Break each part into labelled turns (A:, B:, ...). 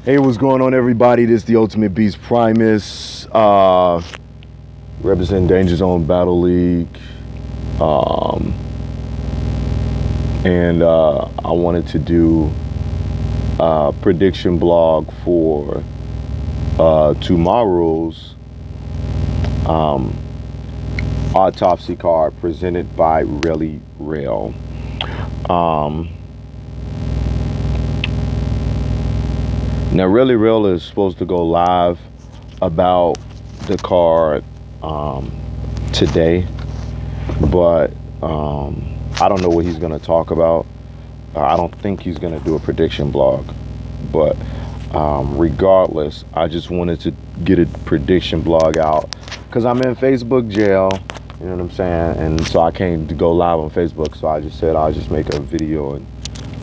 A: Hey, what's going on, everybody? This is the Ultimate Beast Primus, representing Danger Zone Battle League, and I wanted to do a prediction blog for tomorrow's Autopsy card presented by Really Rail. Now, Really Real is supposed to go live about the card today, but I don't know what he's going to talk about. I don't think he's going to do a prediction blog, but regardless, I just wanted to get a prediction blog out because I'm in Facebook jail, you know what I'm saying? And so I can't go live on Facebook, so I just said I'll just make a video and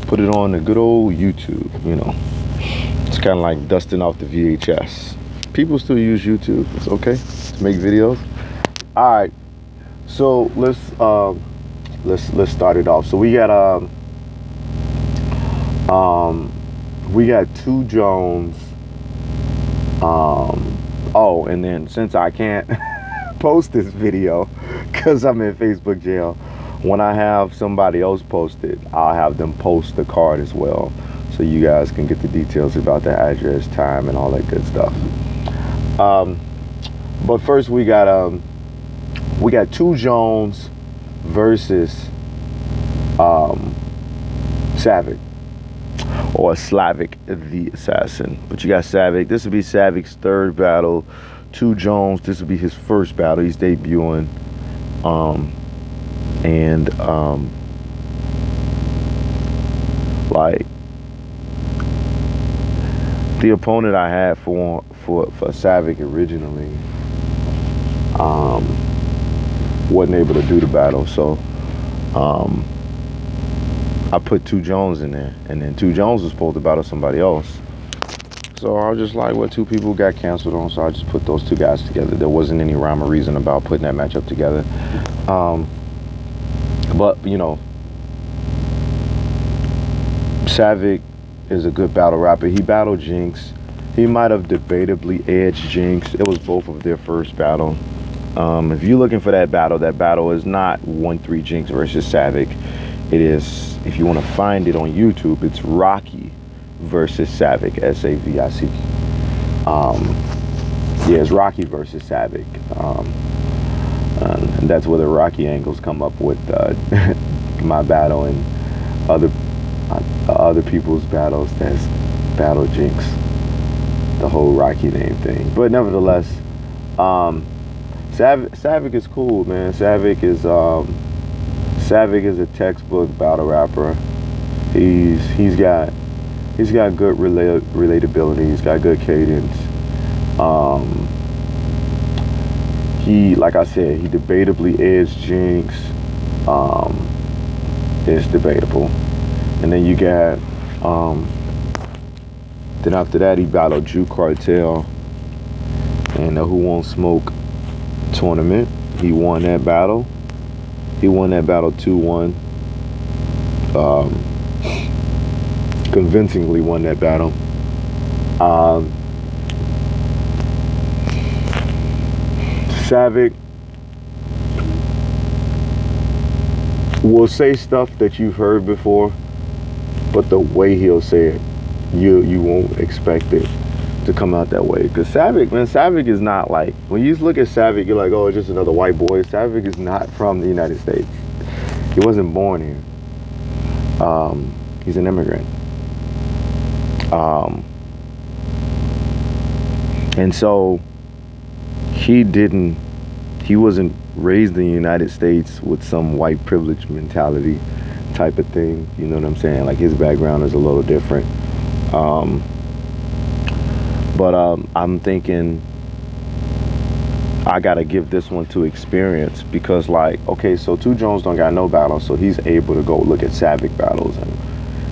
A: put it on the good old YouTube, you know. It's kind of like dusting off the VHS. People still use YouTube. It's okay to make videos. All right, so let's start it off. So we got two Jones. Oh, and then since I can't post this video because I'm in Facebook jail, when I have somebody else post it, I'll have them post the card as well, so you guys can get the details about the address, time, and all that good stuff. But first, we got two Jones versus Savic, or Slavic the Assassin. But you got Savic. This would be Savic's third battle. Two Jones. This would be his first battle. He's debuting. Like, the opponent I had for Savic originally wasn't able to do the battle, so I put two Jones in there, and then two Jones was supposed to battle somebody else. So I was just like, well, two people got canceled on, so I just put those two guys together. There wasn't any rhyme or reason about putting that matchup together. But, you know, Savic is a good battle rapper. He battled Jinx. He might have debatably edged Jinx. It was both of their first battle. If you're looking for that battle is not 1-3 Jinx versus Savic. It is, if you want to find it on YouTube, it's Rocky versus Savic, S-A-V-I-C. Yeah, it's Rocky versus Savic. And that's where the Rocky angles come up with my battle and other people's battles that's battle Jinx, the whole Rocky name thing. But nevertheless, Savic is cool, man. Savic is a textbook battle rapper. He's got good relatability. He's got good cadence. He, like I said, he debatably edged Jinx. It's debatable. And then you got, then after that he battled Juke Cartel in the Who Won't Smoke tournament. He won that battle. He won that battle 2-1. Convincingly won that battle. Savic will say stuff that you've heard before, but the way he'll say it, you won't expect it to come out that way. Because Savic, man, Savic is not like, when you look at Savic, you're like, oh, it's just another white boy. Savic is not from the United States. He wasn't born here. He's an immigrant. And so he wasn't raised in the United States with some white privilege mentality type of thing. You know what I'm saying? Like, his background is a little different. But I'm thinking I gotta give this one to experience, because, like, okay, so two Jones don't got no battles, so he's able to go look at Savic battles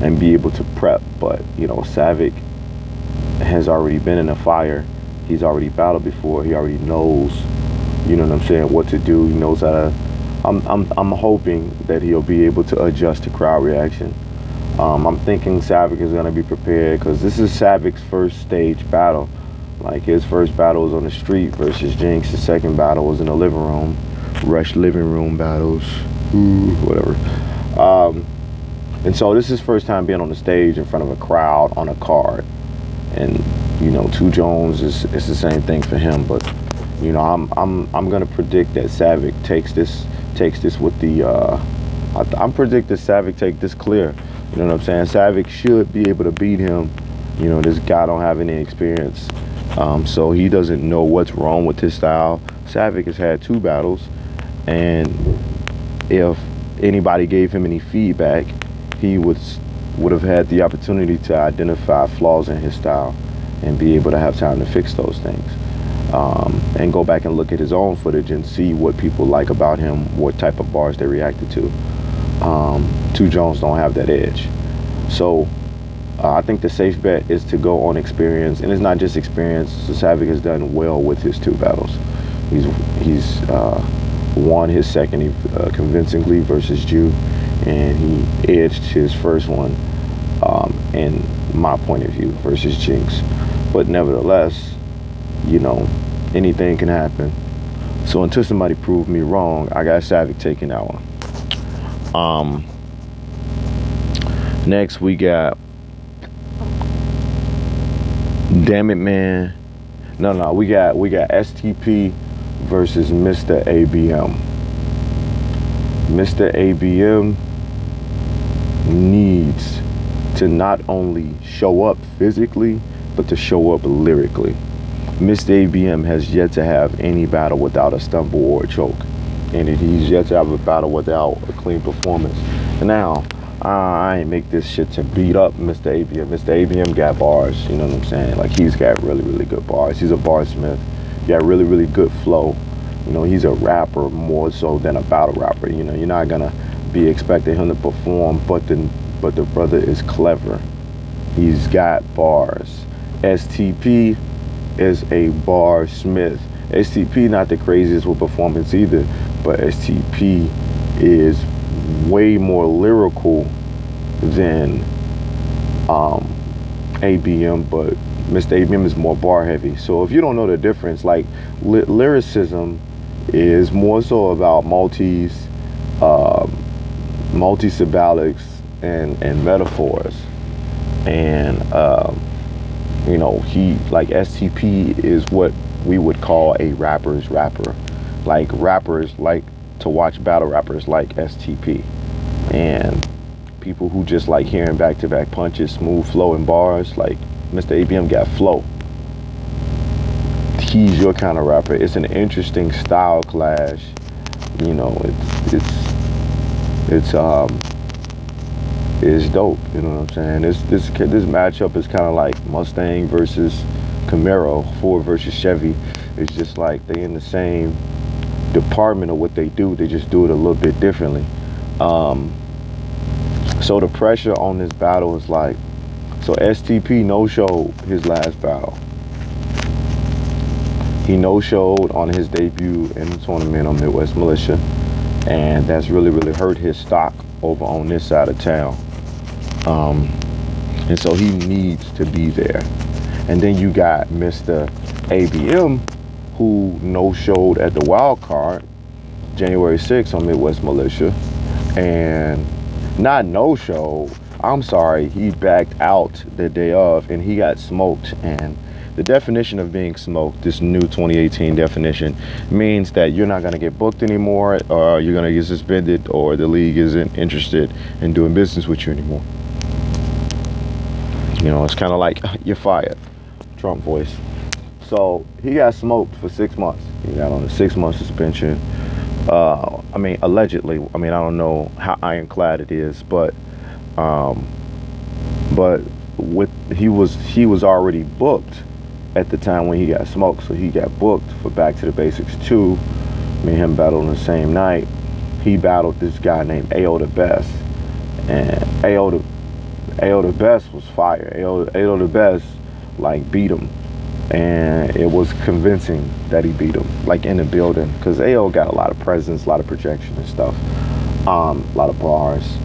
A: and be able to prep. But, you know, Savic has already been in the fire. He's already battled before. He already knows, you know what I'm saying, what to do. He knows how to. I'm hoping that he'll be able to adjust to crowd reaction. I'm thinking Savick is going to be prepared because this is Savik's first stage battle. Like, his first battle was on the street versus Jinx. His second battle was in the living room. Rush living room battles. Ooh, whatever. And so this is his first time being on the stage in front of a crowd on a card. And, you know, 2 Jones is the same thing for him. But, you know, I'm gonna predict that Savick takes this with the I'm predicting Savick take this clear. You know what I'm saying? Savick should be able to beat him. You know, this guy don't have any experience. So he doesn't know what's wrong with his style. Savick has had 2 battles, and if anybody gave him any feedback, he would have had the opportunity to identify flaws in his style and be able to have time to fix those things. And go back and look at his own footage and see what people like about him, what type of bars they reacted to. 2 Jones don't have that edge. So I think the safe bet is to go on experience, and it's not just experience. So Savick has done well with his 2 battles. He's won his second convincingly versus Jew, and he edged his first one, in my point of view, versus Jinx. But nevertheless, you know, anything can happen. So until somebody proved me wrong, I got Savick taking that one. Next we got, damn it, man. No, we got STP versus Mr. ABM. Mr. ABM needs to not only show up physically, but to show up lyrically. Mr. ABM has yet to have any battle without a stumble or a choke, and he's yet to have a battle without a clean performance. And now, I ain't make this shit to beat up Mr. ABM. Mr. ABM got bars, you know what I'm saying? Like, he's got really, really good bars. He's a barsmith. He got really, really good flow. You know, he's a rapper more so than a battle rapper. You know, you're not gonna be expecting him to perform, but the brother is clever. He's got bars. STP is a barsmith. STP not the craziest with performance either, but STP is way more lyrical than ABM, but Mr. ABM is more bar heavy. So if you don't know the difference, like, lyricism is more so about multis, multi-syllabics and metaphors. And you know, he, like, STP is what we would call a rapper's rapper. Like, rappers like to watch battle rappers like STP, and people who just like hearing back-to-back punches, smooth flow and bars. Like, Mr. ABM got flow. He's your kind of rapper. It's an interesting style clash. You know, it's dope. You know what I'm saying? This matchup is kind of like Mustang versus Camaro, Ford versus Chevy. It's just like they in the same department of what they do. They just do it a little bit differently. So the pressure on this battle is like, so STP no-showed his last battle. He no-showed on his debut in the tournament on Midwest Militia, and that's really, really hurt his stock over on this side of town. And so he needs to be there. And then you got Mr. ABM, who no-showed at the wild card January 6th on Midwest Militia, and not no-show, I'm sorry, he backed out the day of, and he got smoked. And the definition of being smoked, this new 2018 definition, means that you're not going to get booked anymore, or you're going to get suspended, or the league isn't interested in doing business with you anymore. You know, it's kind of like, you're fired. Trump voice. So he got smoked for 6 months. He got on a 6-month suspension. I mean, allegedly. I mean, I don't know how ironclad it is, but he was already booked at the time when he got smoked. So he got booked for Back to the Basics 2. Me and him battled on the same night. He battled this guy named AO the Best, and AO the Best was fire. AO the Best, like, beat him, and it was convincing that he beat him, like, in the building, because AO got a lot of presence, a lot of projection and stuff, a lot of bars.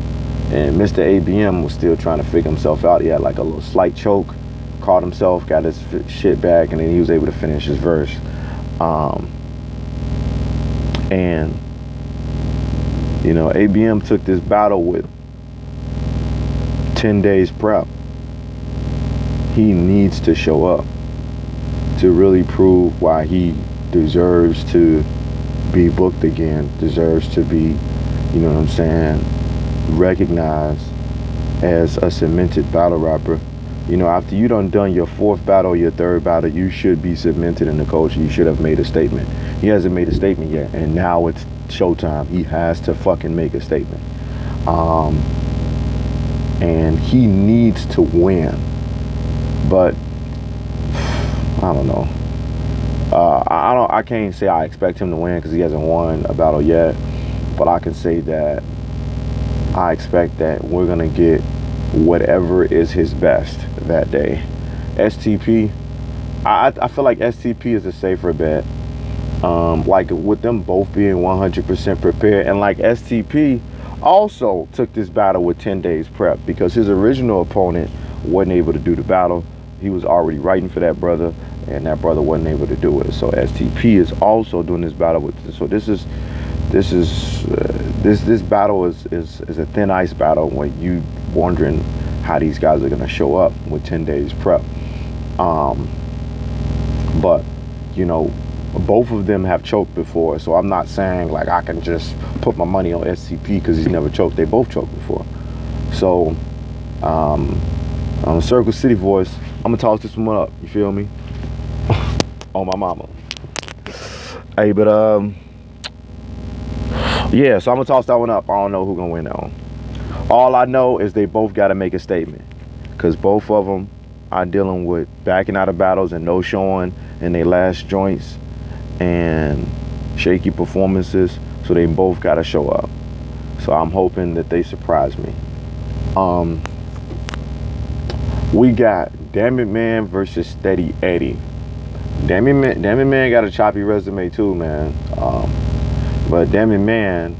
A: And Mr. ABM was still trying to figure himself out. He had like a little slight choke, caught himself, got his shit back, and then he was able to finish his verse. And you know, ABM took this battle with 10 days prep. He needs to show up to really prove why he deserves to be booked again, deserves to be, you know what I'm saying, recognized as a cemented battle rapper. You know, after you done your 4th battle, your 3rd battle, you should be cemented in the culture. You should have made a statement. He hasn't made a statement yet, and now it's showtime. He has to fucking make a statement. And he needs to win. But I don't know. I can't say I expect him to win because he hasn't won a battle yet. But I can say that I expect that we're gonna get whatever is his best that day. STP, I feel like STP is a safer bet. Like with them both being 100% prepared, and like STP also took this battle with 10 days prep because his original opponent wasn't able to do the battle. He was already writing for that brother, and that brother wasn't able to do it. So STP is also doing this battle with this. So this battle is a thin ice battle when you wondering how these guys are gonna show up with 10 days prep. But you know, both of them have choked before, so I'm not saying like I can just put my money on SCP because he's never choked. They both choked before. So on Circle City Voice, I'm gonna toss this one up, you feel me? On my mama. Hey, but yeah, so I'm gonna toss that one up. I don't know who's gonna win that one. All I know is they both gotta make a statement, because both of them are dealing with backing out of battles and no showing in their last joints and shaky performances, so they both gotta show up. So I'm hoping that they surprise me. We got Damn It Man versus Steady Eddie. Damn It Man got a choppy resume too, man. But Damn It Man,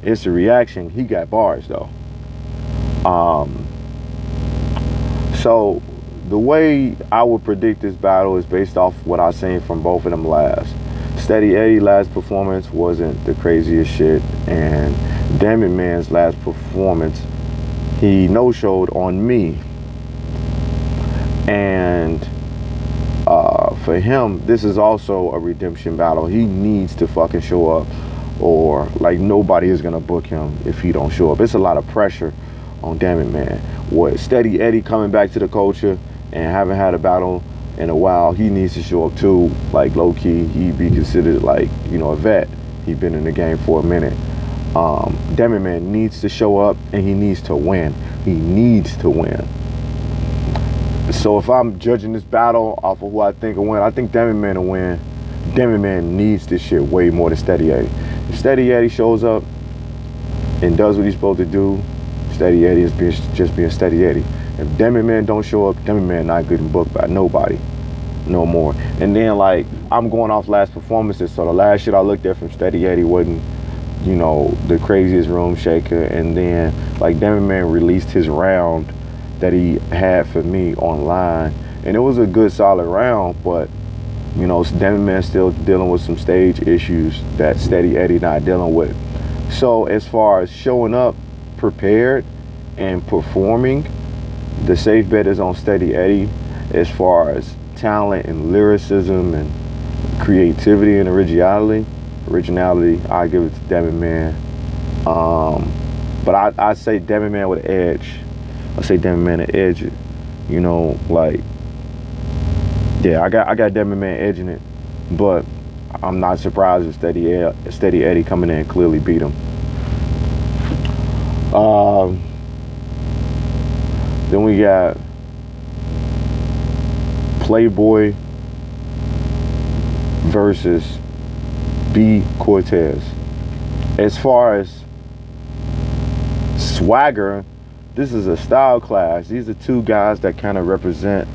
A: it's a reaction. He got bars though. So the way I would predict this battle is based off what I've seen from both of them last. Steady Eddie last performance wasn't the craziest shit, and Damn It Man's last performance, he no-showed on me. And for him, this is also a redemption battle. He needs to fucking show up, or like nobody is gonna book him if he don't show up. It's a lot of pressure on Damn It Man. What Steady Eddie coming back to the culture and haven't had a battle in a while, he needs to show up too. Like low key, he'd be considered like, you know, a vet. He's been in the game for a minute. Damn It Man needs to show up, and he needs to win. He needs to win. So if I'm judging this battle off of who I think will win, I think Damn It Man will win. Damn It Man needs this shit way more than Steady Eddie. If Steady Eddie shows up and does what he's supposed to do, Steady Eddie is just being Steady Eddie. If Damn It Man don't show up, Damn It Man not getting booked by nobody no more. And then like, I'm going off last performances, so the last shit I looked at from Steady Eddie wasn't, you know, the craziest room shaker. And then like Damn It Man released his round that he had for me online, and it was a good solid round, but you know, Damn It Man still dealing with some stage issues that Steady Eddie not dealing with. So as far as showing up prepared and performing, the safe bet is on Steady Eddie. As far as talent and lyricism and creativity and originality, I give it to Damn It Man. But I say Damn It Man with an edge. I say Damn It Man an edge. You know, like, yeah, I got Damn It Man edging it, but I'm not surprised if Steady Eddie coming in and clearly beat him. Then we got Playboy versus B Cortez. As far as swagger, this is a style clash. These are two guys that kind of represent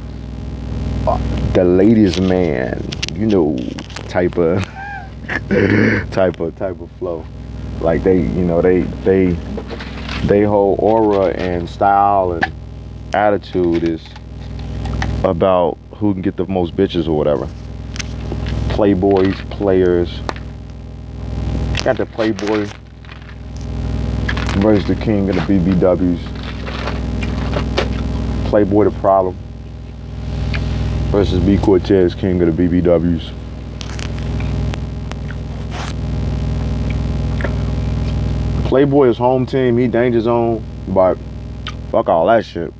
A: the ladies' man, you know, type of type of flow. Like they, you know, they whole aura and style and attitude is about who can get the most bitches or whatever. Playboys, players. Got the Playboy versus the king of the BBWs. Playboy the problem versus B Cortez, king of the BBWs. Playboy is home team, he danger zone, but fuck all that shit.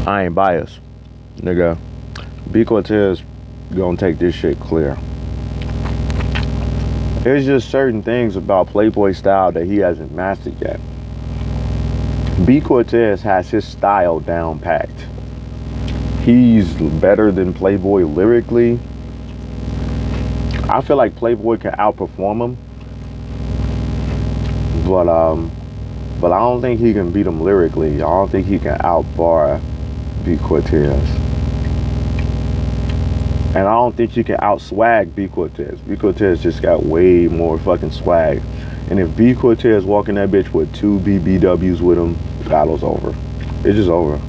A: I ain't biased, nigga. B Cortez gonna take this shit clear. There's just certain things about Playboy style that he hasn't mastered yet. B Cortez has his style down packed. He's better than Playboy lyrically. I feel like Playboy can outperform him. But I don't think he can beat him lyrically. I don't think he can outbar B Cortez. And I don't think you can outswag B Cortez. B Cortez just got way more fucking swag. And if B Cortez walking that bitch with 2 BBWs with him, battle's over. It's just over.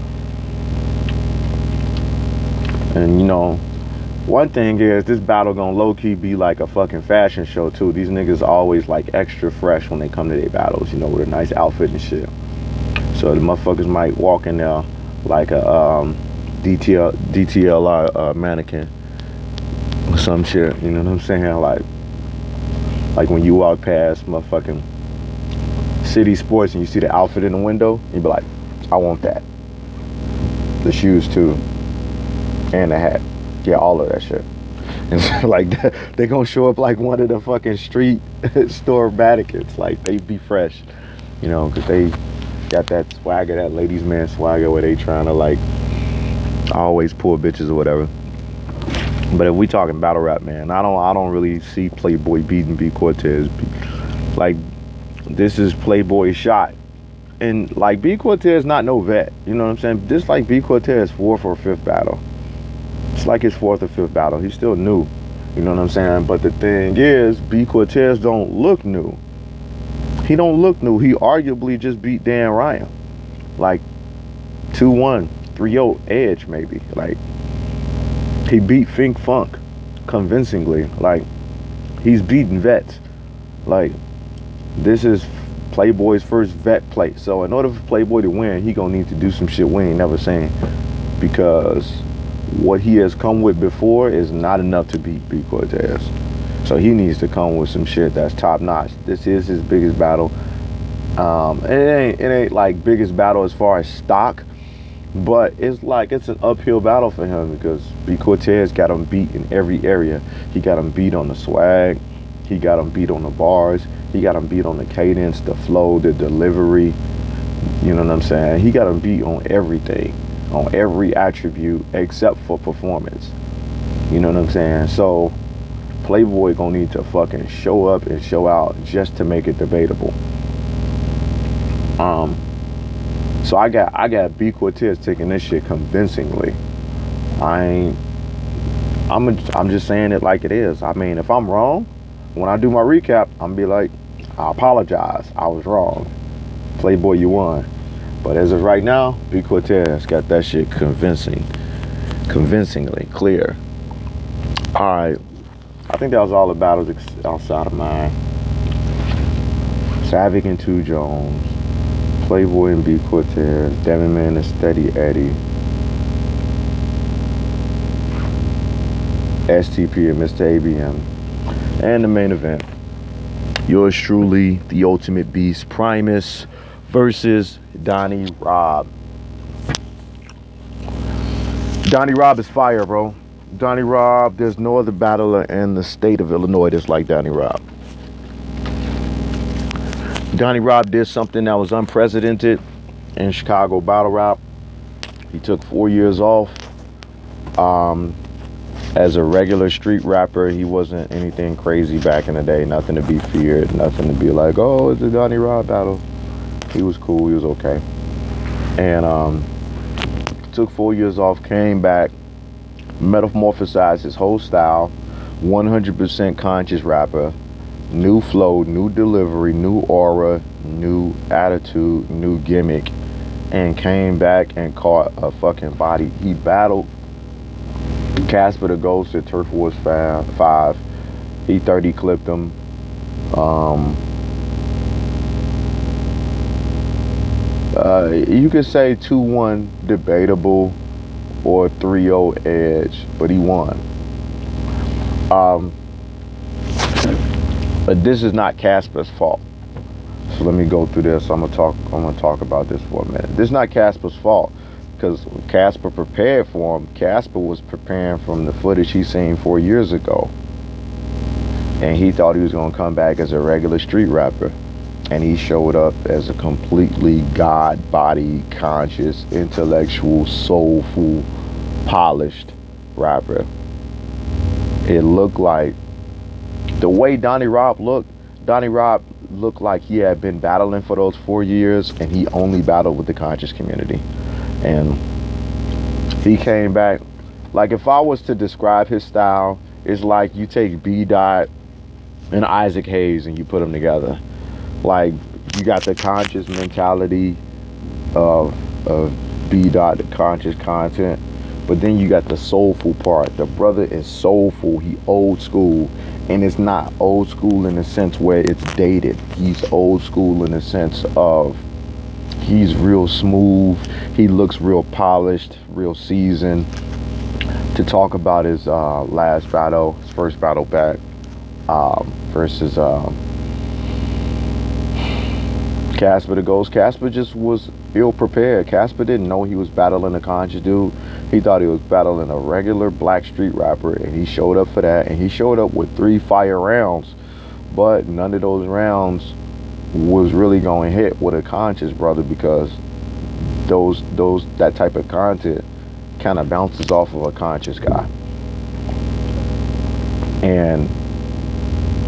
A: And you know, one thing is this battle gonna low-key be like a fucking fashion show too. These niggas always like extra fresh when they come to their battles, you know, with a nice outfit and shit. So the motherfuckers might walk in there like a DTLR mannequin or some shit, you know what I'm saying? Like when you walk past motherfucking City Sports and you see the outfit in the window, you be like, I want that. The shoes too, and the hat. Yeah, all of that shit. And so, like, they gonna show up like one of the fucking street store mannequins. Like, they be fresh, you know, because they got that swagger, that ladies man swagger where they trying to like always pull bitches or whatever. But if we talking battle rap, man, I don't really see Playboy beating B Cortez. Like, this is Playboy's shot. And like B Cortez not no vet, you know what I'm saying? This like B Cortez 4th or 5th battle. It's like his 4th or 5th battle. He's still new, you know what I'm saying? But the thing is, B Cortez don't look new. He don't look new. He arguably just beat Dan Ryan, like 2-1, 3-0 edge maybe. Like, he beat Fink Funk convincingly. Like, he's beating vets. Like, this is Playboy's first vet play. So in order for Playboy to win, he gonna need to do some shit we ain't never seen, because what he has come with before is not enough to beat B Cortez. So he needs to come with some shit that's top notch. This is his biggest battle. It ain't like biggest battle as far as stock, but it's like it's an uphill battle for him, because B Cortez got him beat in every area. He got him beat on the swag, he got him beat on the bars, he got him beat on the cadence, the flow, the delivery, you know what I'm saying? He got him beat on everything, on every attribute except for performance, you know what I'm saying? So Playboy gonna need to fucking show up and show out just to make it debatable. So I got B Cortez taking this shit convincingly. I'm just saying it like it is. I mean, if I'm wrong, when I do my recap, I'm be like, I apologize, I was wrong. Playboy, you won. But as of right now, B Cortez got that shit convincingly clear. All right, I think that was all the battles outside of mine. Savick and 2 Jones, Playboy and B Cortez, Devin Man and Steady Eddie, STP and Mr. ABM, and the main event, yours truly, the Ultimate Beast Primus versus Donnie Robb. Donnie Robb is fire, bro. Donnie Robb, there's no other battler in the state of Illinois that's like Donnie Robb. Donnie Robb did something that was unprecedented in Chicago battle rap. He took 4 years off. As a regular street rapper, he wasn't anything crazy back in the day. Nothing to be feared. Nothing to be like, oh, it's a Donnie Robb battle. He was cool. He was okay. And took 4 years off, came back, metamorphosized his whole style, 100% conscious rapper. New flow, new delivery, new aura, new attitude, new gimmick, and came back and caught a fucking body. He battled Casper the Ghost at Turf Wars 5. He 30 clipped him. You could say 2-1 debatable or 3-0 edge, but he won. But this is not Casper's fault. So let me go through this. I'm gonna talk about this for a minute. This is not Casper's fault, because Casper prepared for him. Casper was preparing from the footage he seen 4 years ago, and he thought he was gonna come back as a regular street rapper, and he showed up as a completely God body conscious, intellectual, soulful, polished rapper. It looked like the way Donnie Rob looked like he had been battling for those 4 years, and he only battled with the conscious community. And he came back. Like, if I was to describe his style, it's like you take B Dot and Isaac Hayes and you put them together. Like, you got the conscious mentality of B Dot, the conscious content, but then you got the soulful part. The brother is soulful. He old school. And it's not old school in the sense where it's dated. He's old school in the sense of he's real smooth. He looks real polished, real seasoned. To talk about his last battle, his first battle back versus Casper the Ghost. Casper just was ill prepared. Casper didn't know he was battling a conscious dude. He thought he was battling a regular black street rapper, and he showed up for that, and he showed up with 3 fire rounds, but none of those rounds was really going to hit with a conscious brother, because that type of content kind of bounces off of a conscious guy. And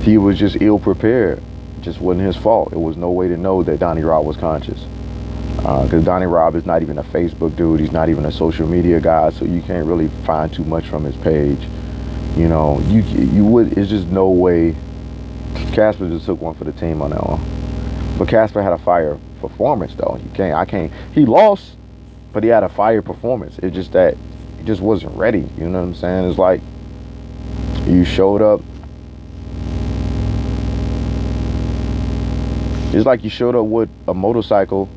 A: he was just ill prepared. It just wasn't his fault. It was no way to know that Donnie Rob was conscious. Because Donnie Rob is not even a Facebook dude. He's not even a social media guy, so you can't really find too much from his page. You know, you would. It's just no way. Casper just took one for the team on that one. But Casper had a fire performance, though. I can't. He lost, but he had a fire performance. It's just that he just wasn't ready. You know what I'm saying? It's like you showed up. It's like you showed up with a motorcycle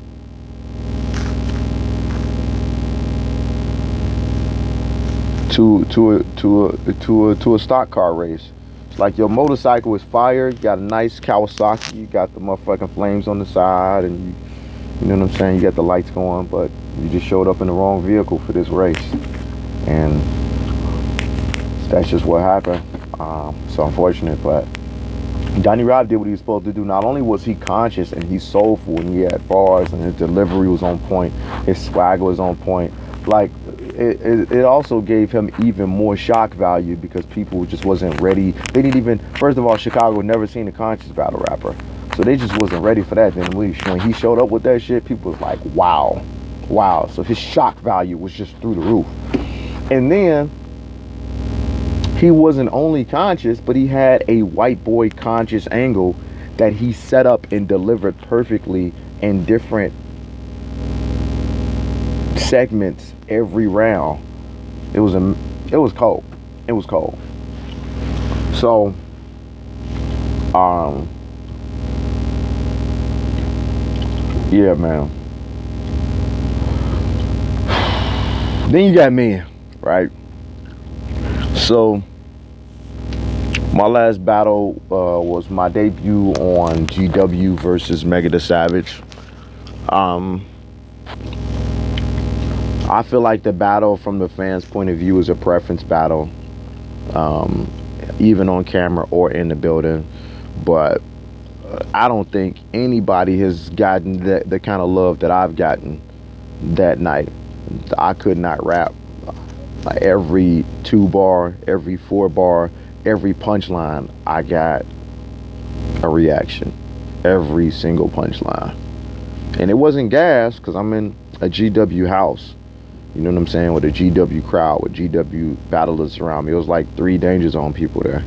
A: to a stock car race. It's like your motorcycle is fire. You got a nice Kawasaki. You got the motherfucking flames on the side, and you know what I'm saying. You got the lights going, but you just showed up in the wrong vehicle for this race, and that's just what happened. It's unfortunate, but Donnie Rob did what he was supposed to do. Not only was he conscious and he's soulful and he had bars and his delivery was on point, his swagger was on point. Like, it also gave him even more shock value, because people just wasn't ready. They didn't even, first of all, Chicago had never seen a conscious battle rapper, so they just wasn't ready for that. Then when he showed up with that shit, people was like, wow. So his shock value was just through the roof. And then he wasn't only conscious, but he had a white boy conscious angle that he set up and delivered perfectly in different segments every round. It was cold. It was cold. So yeah, man. Then you got me, right? So my last battle was my debut on GW versus Mega the Savage. I feel like the battle from the fans' point of view is a preference battle, even on camera or in the building. But I don't think anybody has gotten the kind of love that I've gotten that night. I could not rap. Like, every 2-bar, every 4-bar, every punchline, I got a reaction. Every single punchline. And it wasn't gas, because I'm in a GW house. You know what I'm saying? With a GW crowd, with GW battlers around me. It was like 3 danger zone people there,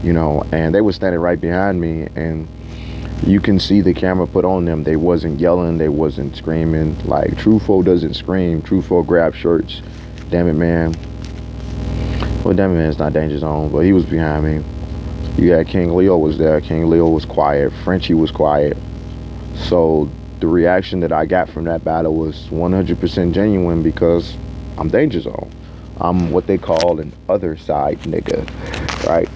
A: you know, and they were standing right behind me, and you can see the camera put on them. They wasn't yelling, they wasn't screaming. Like, Trufo doesn't scream. Trufo grabbed shirts. Damn it, man. Well, damn it, man, it's not danger zone, but he was behind me. You had King Leo was there. King Leo was quiet. Frenchie was quiet. So the reaction that I got from that battle was 100% genuine, because I'm danger zone. I'm what they call an other side nigga, right?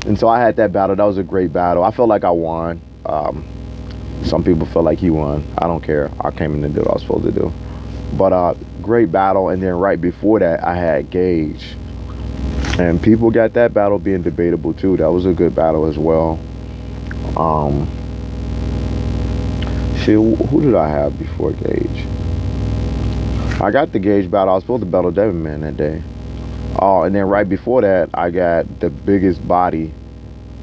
A: And so I had that battle. That was a great battle. I felt like I won. Some people feel like he won. I don't care. I came in to do what I was supposed to do. But great battle. And then right before that, I had Gage. And people got that battle being debatable too. That was a good battle as well. Shit, who did I have before Gage? I got the Gage battle. I was supposed to battle Devin Man that day. Oh, and then right before that, I got the biggest body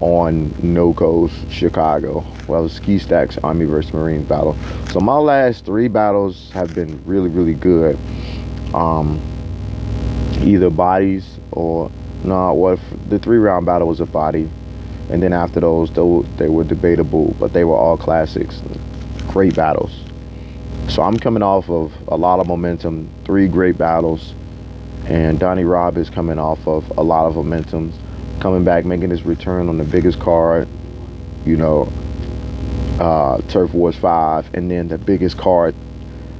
A: on No Coast, Chicago. Well, it was Ski Stacks Army versus Marine battle. So my last 3 battles have been really, really good. Either bodies or no. What the 3-round battle was a body, and then after those, they were debatable, but they were all classics. Great battles. So I'm coming off of a lot of momentum. 3 great battles. And Donnie Robb is coming off of a lot of momentum, coming back, making his return on the biggest card, you know, Turf Wars 5, and then the biggest card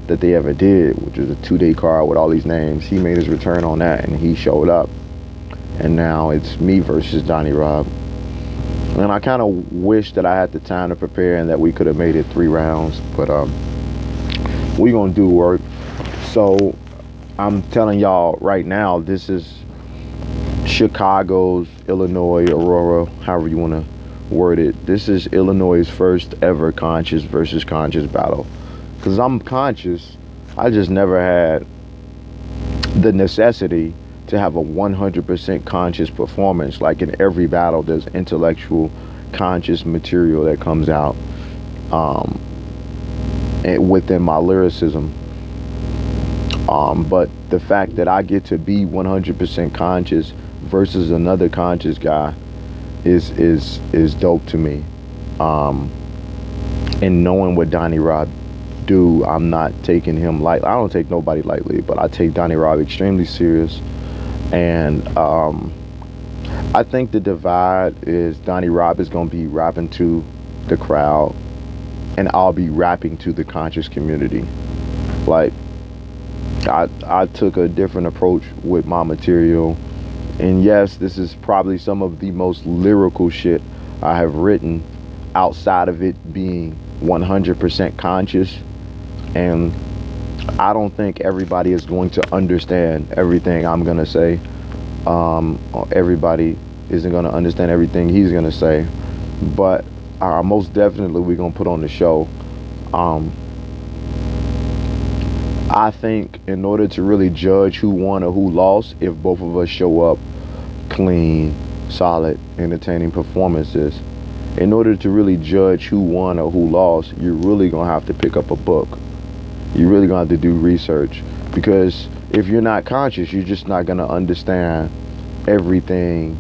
A: that they ever did, which was a 2-day card with all these names. He made his return on that, and he showed up. And now it's me versus Donnie Robb. And I kind of wish that I had the time to prepare and that we could have made it 3 rounds, but we gonna do work. So I'm telling y'all right now, this is Chicago's, Illinois, Aurora, however you want to word it. This is Illinois' first ever conscious versus conscious battle. Because I'm conscious, I just never had the necessity to have a 100% conscious performance. Like in every battle, there's intellectual, conscious material that comes out within my lyricism. But the fact that I get to be 100% conscious versus another conscious guy is dope to me. And knowing what Donnie Robb do, I'm not taking him lightly. I don't take nobody lightly, but I take Donnie Robb extremely serious. And I think the divide is Donnie Robb is going to be rapping to the crowd, and I'll be rapping to the conscious community. Like, I took a different approach with my material, and yes, this is probably some of the most lyrical shit I have written outside of it being 100% conscious. And I don't think everybody is going to understand everything I'm gonna say. Everybody isn't gonna understand everything he's gonna say, but most definitely we're gonna put on the show. I think in order to really judge who won or who lost, if both of us show up clean, solid, entertaining performances, in order to really judge who won or who lost, you're really gonna have to pick up a book. You're really gonna have to do research, because if you're not conscious, you're just not gonna understand everything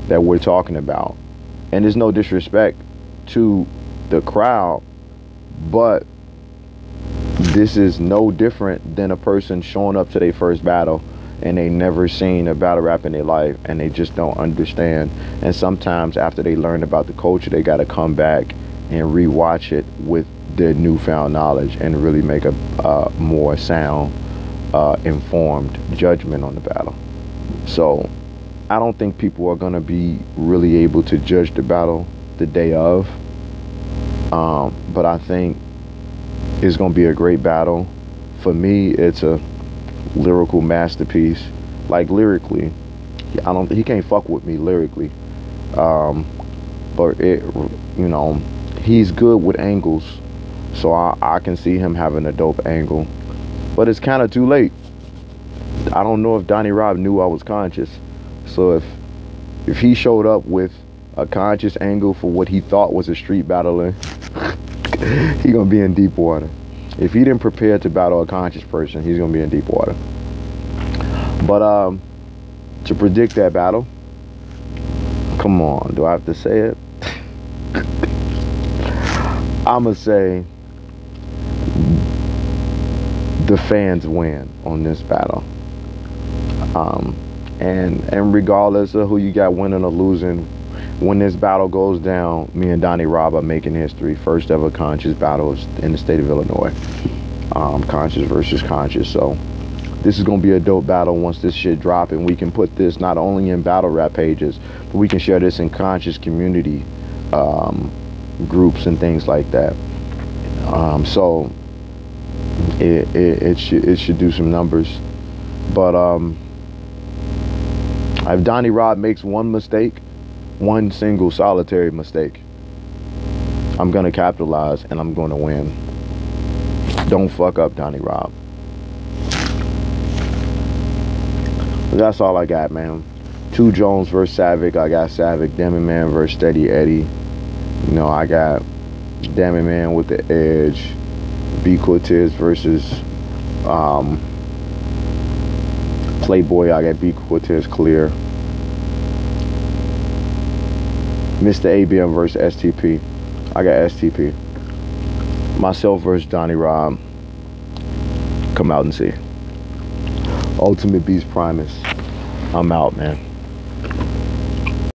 A: that we're talking about. And there's no disrespect to the crowd, but this is no different than a person showing up to their first battle and they never seen a battle rap in their life, and they just don't understand. And sometimes after they learn about the culture, they got to come back and rewatch it with their newfound knowledge and really make a more sound, informed judgment on the battle. So I don't think people are going to be really able to judge the battle the day of, but I think it's going to be a great battle. For me, it's a lyrical masterpiece. Like, lyrically, he can't fuck with me lyrically, but it, you know, he's good with angles, so I can see him having a dope angle. But it's kind of too late. I don't know if Donnie Robb knew I was conscious, so if he showed up with a conscious angle for what he thought was a street battler, he gonna be in deep water. If he didn't prepare to battle a conscious person, he's gonna be in deep water. But to predict that battle, come on, do I have to say it? I'ma say the fans win on this battle. And regardless of who you got winning or losing, when this battle goes down, me and Donnie Robb are making history. First ever conscious battle in the state of Illinois. Conscious versus conscious. So this is gonna be a dope battle once this shit drop, and we can put this not only in battle rap pages, but we can share this in conscious community groups and things like that. So it should do some numbers. But if Donnie Robb makes one mistake, one single solitary mistake, I'm gonna capitalize and I'm gonna win. Don't fuck up, Donnie Robb. That's all I got, man. 2 Jones versus Savick. I got Savick. Demi Man versus Steady Eddie. You know, I got Demi Man with the edge. B Cortez versus Playboy. I got B Cortez clear. Mr. ABM versus STP. I got STP. Myself versus Donnie Robb. Come out and see. Ultimate Beast Primus. I'm out, man.